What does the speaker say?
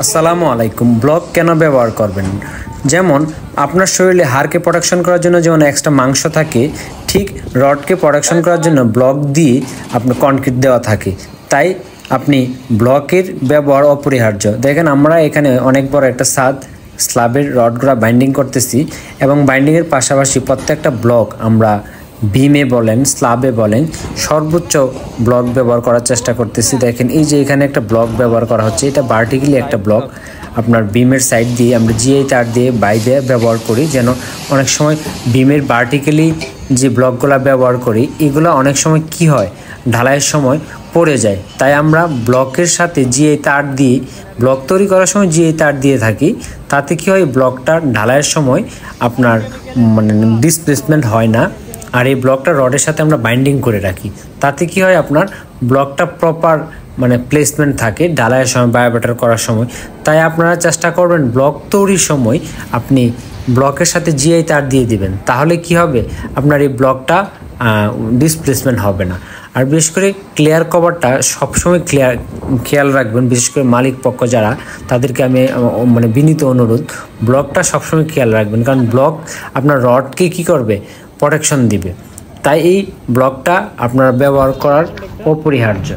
আসসালামু আলাইকুম। ব্লক কেন ব্যবহার করবেন? যেমন আপনার শরীরে হাড়কে প্রোটেকশন করার জন্য যেমন এক্সট্রা মাংস থাকে, ঠিক রডকে প্রোটেকশন করার জন্য ব্লক দিয়ে আপনার কনক্রিট দেওয়া থাকে। তাই আপনি ব্লকের ব্যবহার অপরিহার্য। দেখেন আমরা এখানে অনেক বড় একটা স্ল্যাবের রডগুলা বাইন্ডিং করতেছি এবং বাইন্ডিংয়ের পাশাপাশি প্রত্যেকটা ব্লক আমরা বিমে বলেন, স্ল্যাবে বলেন, সর্বোচ্চ ব্লক ব্যবহার করার চেষ্টা করতেছি। দেখেন এই যে এখানে একটা ব্লক ব্যবহার করা হচ্ছে, এটা ভার্টিক্যালি একটা ব্লক। আপনার বিমের সাইড দিয়ে আমরা জিআই তার দিয়ে বাইরে ব্যবহার করি, যেন অনেক সময় বিমের ভার্টিক্যালি যে ব্লকগুলো ব্যবহার করি এগুলো অনেক সময় কি হয়, ঢালাইয়ের সময় পড়ে যায়। তাই আমরা ব্লকের সাথে জিআই তার দিয়ে ব্লক তৈরি করার সময় জিআই তার দিয়ে থাকি। তাতে কি হয়, ব্লকটা ঢালাইয়ের সময় আপনার ডিসপ্লেসমেন্ট হয় না। আর এই ব্লকটা রডের সাথে আমরা বাইন্ডিং করে রাখি, তাতে কি হয়, আপনার ব্লকটা প্রপার প্লেসমেন্ট থাকে ঢালাইয়ের সময়, বায়োবেটার করার সময়। তাই আপনারা চেষ্টা করবেন ব্লক তৈরির সময় আপনি ব্লকের সাথে জিআই তার দিয়ে দিবেন, তাহলে কি হবে, আপনার এই ব্লকটা ডিসপ্লেসমেন্ট হবে না। আর বিশেষ করে ক্লিয়ার কভারটা সবসময় খেয়াল রাখবেন, বিশেষ করে মালিক পক্ষ যারা, তাদেরকে আমি বিনীত অনুরোধ, ব্লকটা সবসময় খেয়াল রাখবেন, কারণ ব্লক আপনার রডকে কি করবে, প্রোটেকশন দিবে। তাই এই ব্লকটা আপনারা ব্যবহার করার অপরিহার্য।